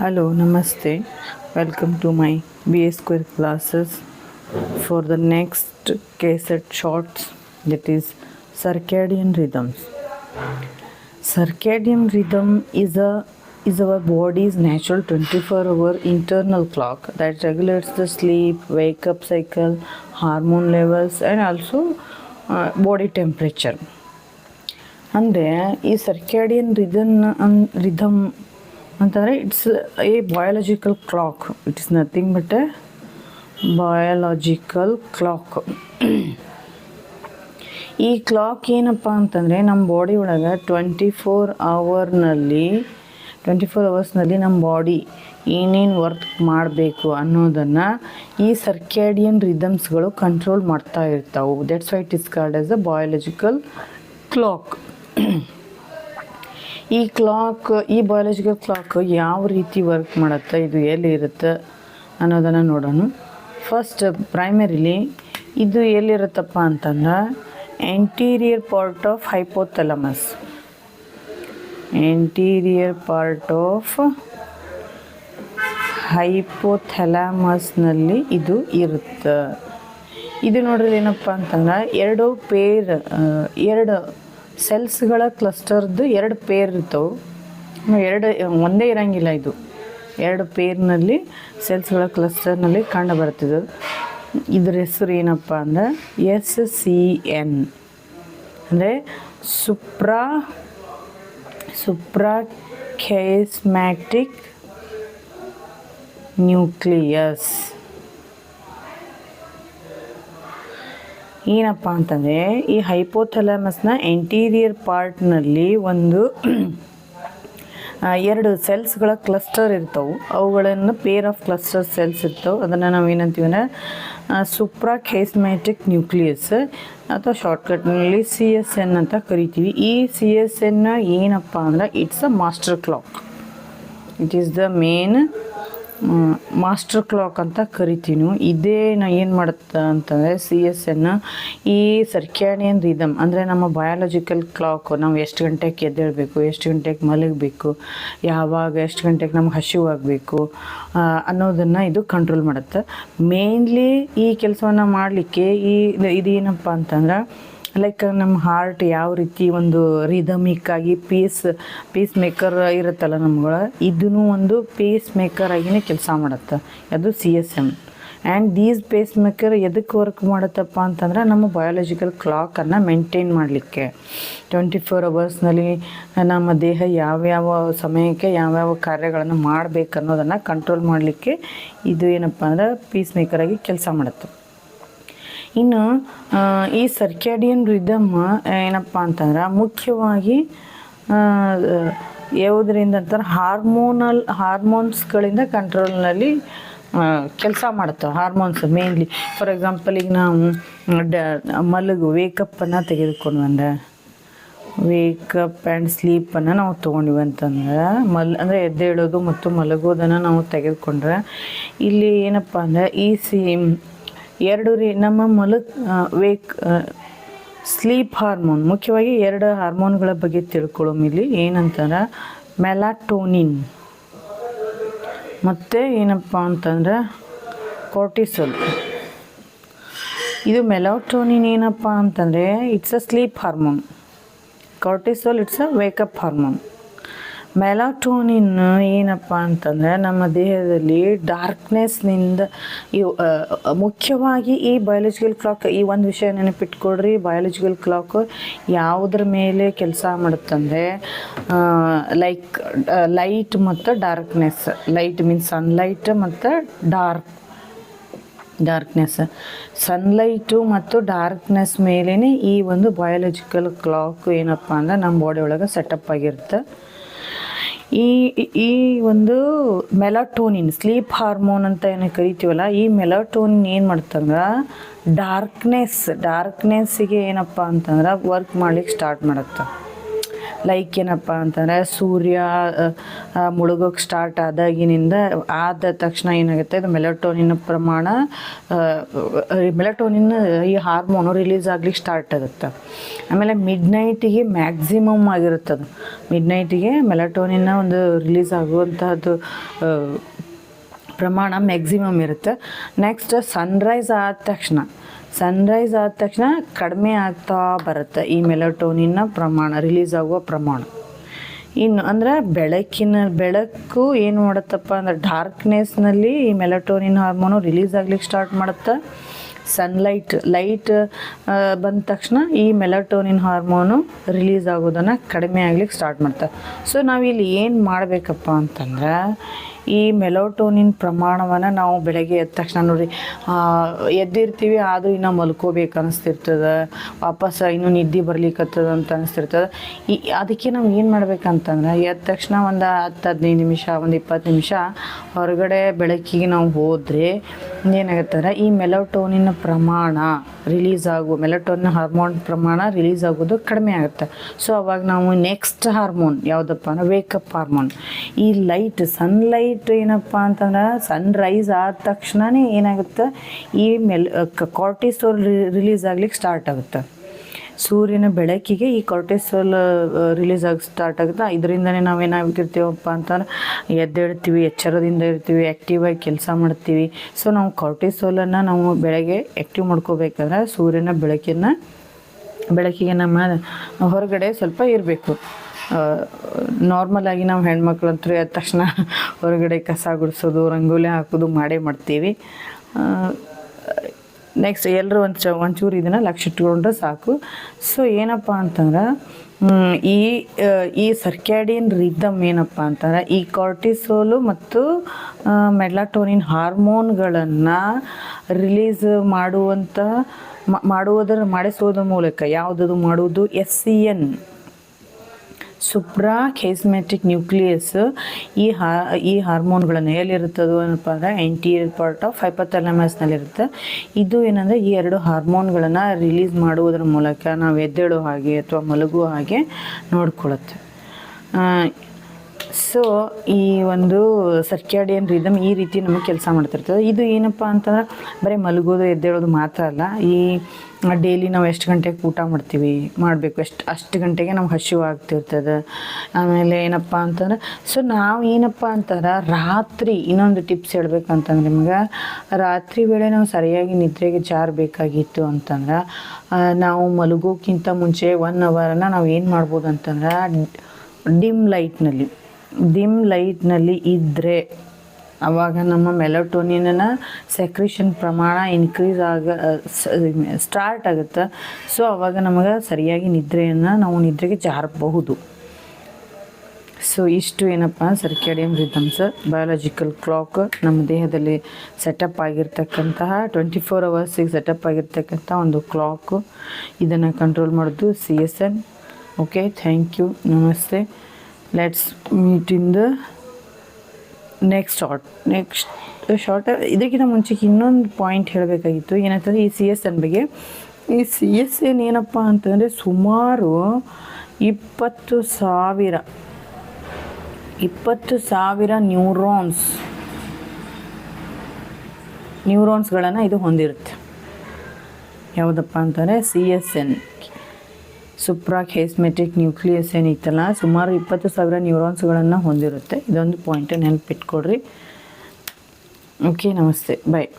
Hello, Namaste. Welcome to my BA Square classes for the next cassette shorts, that is circadian rhythms. Circadian rhythm is our body's natural 24-hour internal clock that regulates the sleep, wake up cycle, hormone levels and also body temperature. ಅಂದರೆ ಈ circadian rhythm ಅಂತಂದರೆ it's A biological clock. It is nothing but A biological clock. ಈ clock ಏನಪ್ಪ ಅಂತಂದರೆ ನಮ್ಮ body ಒಳಗೆ 24 ಅವರ್ಸ್ನಲ್ಲಿ ನಮ್ಮ body ಏನೇನು ವರ್ಕ್ ಮಾಡಬೇಕು ಅನ್ನೋದನ್ನು ಈ ಸರ್ಕ್ಯಾಡಿಯನ್ ರಿದಮ್ಸ್ಗಳು ಕಂಟ್ರೋಲ್ ಮಾಡ್ತಾ ಇರ್ತಾವೆ. That's why it is called as a biological clock. ಈ ಬಯಾಲಜಿಕಲ್ ಕ್ಲಾಕ್ ಯಾವ ರೀತಿ ವರ್ಕ್ ಮಾಡುತ್ತೆ, ಇದು ಎಲ್ಲಿರುತ್ತೆ ಅನ್ನೋದನ್ನು ನೋಡೋಣ. ಫಸ್ಟ್ ಪ್ರೈಮರಿಲಿ ಇದು ಎಲ್ಲಿರುತ್ತಪ್ಪ ಅಂತಂದ್ರೆ anterior part of hypothalamus. Anterior part of ಹೈಪೋಥಾಲಮಸ್ನಲ್ಲಿ ಇದು ಇರುತ್ತೆ. ಇದು ನೋಡ್ರಿ ಏನಪ್ಪ ಅಂತಂದ್ರೆ ಎರಡು ಸೆಲ್ಸ್ಗಳ ಕ್ಲಸ್ಟರ್ದು ಎರಡು ಪೇರ್ ಇರ್ತವೆ. ಒಂದೇ ಇರೋಂಗಿಲ್ಲ, ಇದು ಎರಡು ಪೇರ್ನಲ್ಲಿ ಸೆಲ್ಸ್ಗಳ ಕ್ಲಸ್ಟರ್ನಲ್ಲಿ ಕಂಡು ಬರ್ತಿದ್ದು. ಇದ್ರ ಹೆಸರು ಏನಪ್ಪ ಅಂದ್ರೆ SCN ಅಂದರೆ ಸುಪ್ರಾಕೈಸ್ಮ್ಯಾಟಿಕ್ ನ್ಯೂಕ್ಲಿಯಸ್. ಏನಪ್ಪ ಅಂತಂದರೆ ಈ ಹೈಪೋಥಾಲಮಸ್ನ ಎಂಟೀರಿಯರ್ ಪಾರ್ಟ್ನಲ್ಲಿ ಎರಡು ಸೆಲ್ಸ್ಗಳ ಕ್ಲಸ್ಟರ್ ಇರ್ತವೆ. ಅವುಗಳನ್ನು ಪೇರ್ ಆಫ್ ಕ್ಲಸ್ಟರ್ ಸೆಲ್ಸ್ ಇರ್ತವೆ. ಅದನ್ನು ನಾವು ಏನಂತೀವಿ ಅಂದರೆ ಸುಪ್ರಾಕೈಸ್ಮ್ಯಾಟಿಕ್ ನ್ಯೂಕ್ಲಿಯಸ್ ಅಥವಾ ಶಾರ್ಟ್ಕಟ್ನಲ್ಲಿ CSN ಅಂತ ಕರಿತೀವಿ. ಈ CSN ಏನಪ್ಪ ಅಂದ್ರೆ it's a master clock. It is the main master clock ಅಂತ ಕರಿತೀವಿ. ಇದೇ ಏನು ಮಾಡುತ್ತೆ ಅಂತಂದರೆ CSN ಈ ಸರ್ಕ್ಯಾಡಿಯನ್ ರಿದಮ್ ಅಂದರೆ ನಮ್ಮ ಬಯಾಲಜಿಕಲ್ ಕ್ಲಾಕ್, ನಾವು ಎಷ್ಟು ಗಂಟೆಗೆ ಎದ್ದೇಳಬೇಕು, ಎಷ್ಟು ಗಂಟೆಗೆ ಮಲಗಬೇಕು, ಯಾವಾಗ ಎಷ್ಟು ಗಂಟೆಗೆ ನಮ್ಗೆ ಹಸಿವಾಗಬೇಕು ಅನ್ನೋದನ್ನು ಇದು ಕಂಟ್ರೋಲ್ ಮಾಡುತ್ತೆ. ಮೇನ್ಲಿ ಈ ಕೆಲಸವನ್ನು ಮಾಡಲಿಕ್ಕೆ ಇದೇನಪ್ಪ ಅಂತಂದ್ರೆ ಲೈಕ್ ನಮ್ಮ ಹಾರ್ಟ್ ಯಾವ ರೀತಿ ಒಂದು ರಿದಮಿಕ್ಕಾಗಿ ಪೀಸ್ ಮೇಕರ್ ಇರುತ್ತಲ್ಲ ನಮ್ಗಳ, ಇದೂ ಒಂದು ಪೇಸ್ ಮೇಕರ್ ಆಗಿನೇ ಕೆಲಸ ಮಾಡುತ್ತೆ. ಅದು CSM. And these pacemaker ಎದಕ್ಕೆ ವರ್ಕ್ ಮಾಡುತ್ತಪ್ಪ ಅಂತಂದ್ರೆ ನಮ್ಮ ಬಯಾಲಜಿಕಲ್ ಕ್ಲಾಕನ್ನು ಮೇಂಟೈನ್ ಮಾಡಲಿಕ್ಕೆ 24 ಅವರ್ಸ್ನಲ್ಲಿ ನಮ್ಮ ದೇಹ ಯಾವ್ಯಾವ ಸಮಯಕ್ಕೆ ಯಾವ್ಯಾವ ಕಾರ್ಯಗಳನ್ನು ಮಾಡಬೇಕು ಅನ್ನೋದನ್ನು ಕಂಟ್ರೋಲ್ ಮಾಡಲಿಕ್ಕೆ ಇದು ಏನಪ್ಪ ಅಂದ್ರೆ ಪೀಸ್ ಮೇಕರಾಗಿ ಕೆಲಸ ಮಾಡುತ್ತೆ. ಇನ್ನು ಈ ಸರ್ಕ್ಯಾಡಿಯನ್ ರಿದಮ್ ಏನಪ್ಪ ಅಂತಂದ್ರೆ ಮುಖ್ಯವಾಗಿ ಯಾವುದರಿಂದ ಅಂತಾರೆ ಹಾರ್ಮೋನ್ಸ್ಗಳಿಂದ ಕಂಟ್ರೋಲ್ನಲ್ಲಿ ಕೆಲಸ ಮಾಡುತ್ತೆ. Hormones mainly. ಫಾರ್ ಎಕ್ಸಾಂಪಲ್ ಈಗ ನಾವು ವೇಕಪ್ಪನ್ನು ತೆಗೆದುಕೊಂಡು ಅಂದರೆ ವೇಕಪ್ ಆ್ಯಂಡ್ ಸ್ಲೀಪನ್ನು ನಾವು ತೊಗೊಂಡಿವಿ ಅಂತಂದ್ರೆ ಅಂದರೆ ಎದ್ದೇಳೋದು ಮತ್ತು ಮಲಗೋದನ್ನು ನಾವು ತೆಗೆದುಕೊಂಡ್ರೆ ಇಲ್ಲಿ ಏನಪ್ಪ ಅಂದರೆ ನಮ್ಮ ಸ್ಲೀಪ್ ಹಾರ್ಮೋನ್, ಮುಖ್ಯವಾಗಿ ಎರಡು ಹಾರ್ಮೋನ್ಗಳ ಬಗ್ಗೆ ತಿಳ್ಕೊಳ್ಳೋಮ್. ಇಲ್ಲಿ ಏನಂತಂದ್ರೆ ಮೆಲಾಟೋನಿನ್ ಮತ್ತು ಏನಪ್ಪ ಅಂತಂದ್ರೆ ಕಾರ್ಟಿಸೋಲ್. ಇದು ಮೆಲಾಟೋನಿನ್ ಏನಪ್ಪ ಅಂತಂದರೆ it's a sleep hormone. Cortisol it's a wake up hormone. Melatonin ಏನಪ್ಪ ಅಂತಂದರೆ ನಮ್ಮ ದೇಹದಲ್ಲಿ ಡಾರ್ಕ್ನೆಸ್ನಿಂದ ಮುಖ್ಯವಾಗಿ ಈ ಬಯಾಲಜಿಕಲ್ ಕ್ಲಾಕ್, ಈ ಒಂದು ವಿಷಯ ನೆನಪಿಟ್ಕೊಳ್ರಿ, ಬಯಾಲಜಿಕಲ್ ಕ್ಲಾಕ್ ಯಾವುದ್ರ ಮೇಲೆ ಕೆಲಸ ಮಾಡುತ್ತಂದರೆ ಲೈಟ್ ಮತ್ತು ಡಾರ್ಕ್ನೆಸ್. ಲೈಟ್ ಮೀನ್ಸ್ ಸನ್ಲೈಟ್ ಮತ್ತು ಡಾರ್ಕ್ನೆಸ್. ಸನ್ಲೈಟು ಮತ್ತು ಡಾರ್ಕ್ನೆಸ್ ಮೇಲೇ ಈ ಒಂದು ಬಯಾಲಜಿಕಲ್ ಕ್ಲಾಕ್ ಏನಪ್ಪ ಅಂದ್ರೆ ನಮ್ಮ ಬಾಡಿ ಒಳಗೆ ಸೆಟಪ್ ಆಗಿರುತ್ತೆ. ಈ ಒಂದು ಮೆಲಾಟೋನಿನ್ ಸ್ಲೀಪ್ ಹಾರ್ಮೋನ್ ಅಂತ ಏನು ಕರಿತೀವಲ್ಲ, ಈ ಮೆಲಾಟೋನಿನ್ ಏನು ಮಾಡ್ತಂದ್ರೆ ಡಾರ್ಕ್ನೆಸ್ಸಿಗೆ ಏನಪ್ಪ ಅಂತಂದ್ರೆ ವರ್ಕ್ ಮಾಡ್ಲಿಕ್ಕೆ ಸ್ಟಾರ್ಟ್ ಮಾಡುತ್ತೆ. ಲೈಕ್ ಏನಪ್ಪ ಅಂತಂದರೆ ಸೂರ್ಯ ಮುಳುಗೋಕೆ ಸ್ಟಾರ್ಟ್ ಆದ ತಕ್ಷಣ ಏನಾಗುತ್ತೆ, ಇದು ಮೆಲಟೋನಿನ್ ಪ್ರಮಾಣ, ಮೆಲಟೋನಿನ್ ಈ ಹಾರ್ಮೋನು ರಿಲೀಸ್ ಆಗ್ಲಿಕ್ಕೆ ಸ್ಟಾರ್ಟ್ ಆಗುತ್ತೆ. ಆಮೇಲೆ ಮಿಡ್ ನೈಟಿಗೆ ಮ್ಯಾಕ್ಸಿಮಮ್ ಆಗಿರುತ್ತದೆ, ಮಿಡ್ ನೈಟಿಗೆ ಮೆಲಟೋನಿನ್ನ ಒಂದು ರಿಲೀಸ್ ಆಗುವಂಥದ್ದು ಪ್ರಮಾಣ ಮ್ಯಾಕ್ಸಿಮಮ್ ಇರುತ್ತೆ. ನೆಕ್ಸ್ಟ್ ಸನ್ರೈಸ್ ಆದ ತಕ್ಷಣ ಕಡಿಮೆ ಆಗ್ತಾ ಬರುತ್ತೆ ಈ ಮೆಲಟೋನಿನ್ನ ಪ್ರಮಾಣ, ರಿಲೀಸ್ ಆಗುವ ಪ್ರಮಾಣ. ಇನ್ನು ಅಂದರೆ ಬೆಳಕು ಏನು ಮಾಡುತ್ತಪ್ಪ ಅಂದರೆ ಡಾರ್ಕ್ನೆಸ್ನಲ್ಲಿ ಈ ಮೆಲಟೋನಿನ್ ಹಾರ್ಮೋನು ರಿಲೀಸ್ ಆಗ್ಲಿಕ್ಕೆ ಸ್ಟಾರ್ಟ್ ಮಾಡುತ್ತೆ. ಲೈಟ್ ಬಂದ ತಕ್ಷಣ ಈ ಮೆಲಟೋನಿನ್ ಹಾರ್ಮೋನು ರಿಲೀಸ್ ಆಗೋದನ್ನು ಕಡಿಮೆ ಆಗ್ಲಿಕ್ಕೆ ಸ್ಟಾರ್ಟ್ ಮಾಡ್ತಾರೆ. ಸೊ ನಾವಿಲ್ಲಿ ಏನು ಮಾಡಬೇಕಪ್ಪ ಅಂತಂದ್ರೆ, ಈ ಮೆಲಟೋನಿನ್ ಪ್ರಮಾಣವನ್ನು ನಾವು ಬೆಳಗ್ಗೆ ಎದ್ದ ತಕ್ಷಣ ನೋಡಿರಿ, ಎದ್ದಿರ್ತೀವಿ ಆದರೂ ಇನ್ನೂ ಮಲ್ಕೋಬೇಕು ಅನಿಸ್ತಿರ್ತದೆ, ವಾಪಸ್ ಇನ್ನೂ ನಿದ್ದೆ ಬರ್ಲಿಕ್ಕತ್ತದ ಅಂತ ಅನಿಸ್ತಿರ್ತದೆ. ಅದಕ್ಕೆ ನಾವು ಏನು ಮಾಡ್ಬೇಕಂತಂದ್ರೆ, ಎದ್ದ ತಕ್ಷಣ ಒಂದು 10-15 ನಿಮಿಷ, ಒಂದು 20 ನಿಮಿಷ ಹೊರಗಡೆ ಬೆಳಕಿಗೆ ನಾವು ಹೋದರೆ ಏನಾಗುತ್ತಂದ್ರೆ, ಈ ಮೆಲಟೋನಿನ್ ಪ್ರಮಾಣ ಮೆಲಟೋನಿನ್ ಹಾರ್ಮೋನ್ ಪ್ರಮಾಣ ರಿಲೀಸ್ ಆಗೋದು ಕಡಿಮೆ ಆಗುತ್ತೆ. ಸೊ ಅವಾಗ ನಾವು ನೆಕ್ಸ್ಟ್ ಹಾರ್ಮೋನ್ ಯಾವುದಪ್ಪ ಅಂದರೆ ವೇಕಪ್ ಹಾರ್ಮೋನ್. ಈ ಸನ್ಲೈಟ್ ಏನಪ್ಪ ಅಂತಂದ್ರೆ, ಸನ್ರೈಸ್ ಆದ ತಕ್ಷಣವೇ ಏನಾಗುತ್ತೆ, ಈ ಕಾರ್ಟಿಸೋಲ್ ರಿಲೀಸ್ ಆಗ್ಲಿಕ್ಕೆ ಸ್ಟಾರ್ಟ್ ಆಗುತ್ತೆ. ಸೂರ್ಯನ ಬೆಳಕಿಗೆ ಈ ಕಾರ್ಟಿಸೋಲ್ ರಿಲೀಸ್ ಆಗಿ ಸ್ಟಾರ್ಟ್ ಆಗುತ್ತೆ. ಇದರಿಂದನೇ ನಾವೇನಾಗಿರ್ತೀವಪ್ಪ ಅಂತಂದ್ರೆ, ಎದ್ದೇಳ್ತೀವಿ, ಎಚ್ಚರದಿಂದ ಇರ್ತೀವಿ, ಆ್ಯಕ್ಟಿವಾಗಿ ಕೆಲಸ ಮಾಡ್ತೀವಿ. ಸೊ ನಾವು ಕಾರ್ಟಿಸೋಲನ್ನು ನಾವು ಬೆಳಗ್ಗೆ ಆ್ಯಕ್ಟಿವ್ ಮಾಡ್ಕೋಬೇಕಾದ್ರೆ ಸೂರ್ಯನ ಬೆಳಕಿಗೆ ನಮ್ಮ ಹೊರಗಡೆ ಸ್ವಲ್ಪ ಇರಬೇಕು. ನಾರ್ಮಲಾಗಿ ನಾವು ಹೆಣ್ಮಕ್ಳಂತೂ ಎದ್ದ ತಕ್ಷಣ ಹೊರಗಡೆ ಕಸ ಗುಡಿಸೋದು, ರಂಗೋಲಿ ಹಾಕೋದು ಮಾಡೇ ಮಾಡ್ತೀವಿ. ನೆಕ್ಸ್ಟ್ ಎಲ್ಲರೂ ಒಂಚೂರು ಇದನ್ನು ಲಕ್ಷ್ಯ ಇಟ್ಕೊಂಡ್ರೆ ಸಾಕು. ಸೊ ಏನಪ್ಪ ಅಂತಂದ್ರೆ, ಈ ಸರ್ಕ್ಯಾಡಿಯನ್ ರಿದಮ್ ಏನಪ್ಪ ಅಂತಂದ್ರೆ, ಈ ಕಾರ್ಟಿಸೋಲು ಮತ್ತು ಮೆಲಟೋನಿನ್ ಹಾರ್ಮೋನ್ಗಳನ್ನು ರಿಲೀಸ್ ಮಾಡಿಸೋದ್ರ ಮೂಲಕ ಯಾವುದದು ಮಾಡುವುದು, SCN ಸುಪ್ರಾ ಖೈಸ್ಮ್ಯಾಟಿಕ್ ನ್ಯೂಕ್ಲಿಯಸ್ ಈ ಹಾರ್ಮೋನ್ಗಳನ್ನು ಎಲ್ಲಿರುತ್ತದೋ ಏನಪ್ಪ ಅಂದರೆ ಆಂಟೀರಿಯರ್ ಪಾರ್ಟ್ ಆಫ್ ಹೈಪೋಥಾಲಮಸ್ನಲ್ಲಿರುತ್ತೆ. ಇದು ಏನಂದರೆ ಈ ಎರಡು ಹಾರ್ಮೋನ್ಗಳನ್ನು ರಿಲೀಸ್ ಮಾಡುವುದರ ಮೂಲಕ ನಾವು ಎದ್ದೇಳೋ ಹಾಗೆ ಅಥವಾ ಮಲಗುವ ಹಾಗೆ ನೋಡ್ಕೊಳ್ಳುತ್ತೆ. ಸೊ ಈ ಒಂದು ಸರ್ಕ್ಯಾಡಿಯನ್ ರಿದಮ್ ಈ ರೀತಿ ನಮಗೆ ಕೆಲಸ ಮಾಡ್ತಿರ್ತದೆ. ಇದು ಏನಪ್ಪ ಅಂತಂದ್ರೆ, ಬರೀ ಮಲಗೋದು ಎದ್ದೇಳೋದು ಮಾತ್ರ ಅಲ್ಲ, ಈ ಡೈಲಿ ನಾವು ಎಷ್ಟು ಗಂಟೆಗೆ ಊಟ ಮಾಡಬೇಕು, ಅಷ್ಟು ಗಂಟೆಗೆ ನಮ್ಗೆ ಹಸಿವು ಆಗ್ತಿರ್ತದೆ. ಆಮೇಲೆ ಏನಪ್ಪ ಅಂತಂದ್ರೆ, ಸೊ ನಾವು ಏನಪ್ಪ ಅಂತಂದ್ರೆ ರಾತ್ರಿ ಇನ್ನೊಂದು ಟಿಪ್ಸ್ ಹೇಳ್ಬೇಕಂತಂದ್ರೆ ನಿಮ್ಗೆ, ರಾತ್ರಿ ವೇಳೆ ನಾವು ಸರಿಯಾಗಿ ನಿದ್ರೆಗೆ ಜಾರಬೇಕಾಗಿತ್ತು ಅಂತಂದ್ರೆ, ನಾವು ಮಲಗೋಕ್ಕಿಂತ ಮುಂಚೆ 1 ಅವರನ್ನು ನಾವು ಏನು ಮಾಡ್ಬೋದು ಅಂತಂದ್ರೆ, ಡಿಮ್ ಲೈಟ್ನಲ್ಲಿ ಇದ್ದರೆ ಆವಾಗ ನಮ್ಮ ಮೆಲಟೋನಿನ್ನ ಸೆಕ್ರೇಷನ್ ಪ್ರಮಾಣ ಇನ್ಕ್ರೀಸ್ ಸ್ಟಾರ್ಟ್ ಆಗುತ್ತೆ. ಸೊ ಆವಾಗ ನಮಗೆ ಸರಿಯಾಗಿ ನಾವು ನಿದ್ರೆಗೆ ಜಾರಬಹುದು. ಸೊ ಇಷ್ಟು ಏನಪ್ಪ ಸರ್ಕ್ಯಾಡಿಯನ್ ರಿದಮ್ಸ್, ಬಯಾಲಜಿಕಲ್ ಕ್ಲಾಕ್, ನಮ್ಮ ದೇಹದಲ್ಲಿ ಸೆಟಪ್ ಆಗಿರ್ತಕ್ಕಂತಹ 24 ಅವರ್ಸಿಗೆ ಸೆಟಪ್ ಆಗಿರ್ತಕ್ಕಂಥ ಒಂದು ಕ್ಲಾಕು. ಇದನ್ನು ಕಂಟ್ರೋಲ್ ಮಾಡೋದು CSN. ಓಕೆ, ಥ್ಯಾಂಕ್ ಯು, ನಮಸ್ತೆ. Let's meet in the next short. ಇದಕ್ಕಿಂತ ಮುಂಚೆಗೆ ಇನ್ನೊಂದು ಪಾಯಿಂಟ್ ಹೇಳಬೇಕಾಗಿತ್ತು. ಏನಂತಂದರೆ, ಈ CSN ಬಗ್ಗೆ. ಈ CSN ಏನಪ್ಪ ಅಂತಂದರೆ, ಸುಮಾರು 20,000 ನ್ಯೂರಾನ್ಸ್ಗಳನ್ನು ಇದು ಹೊಂದಿರುತ್ತೆ. ಯಾವುದಪ್ಪ ಅಂತಂದರೆ CSN ಸುಪ್ರಾ ಖೈಸ್ಮ್ಯಾಟಿಕ್ ನ್ಯೂಕ್ಲಿಯಸ್ ಏನಿತ್ತಲ್ಲ, ಸುಮಾರು 20,000 ನ್ಯೂರಾನ್ಸ್ಗಳನ್ನು ಹೊಂದಿರುತ್ತೆ. ಇದೊಂದು ಪಾಯಿಂಟ್ ನೆನಪಿಟ್ಕೊಡ್ರಿ. ಓಕೆ, ನಮಸ್ತೆ, ಬಾಯ್.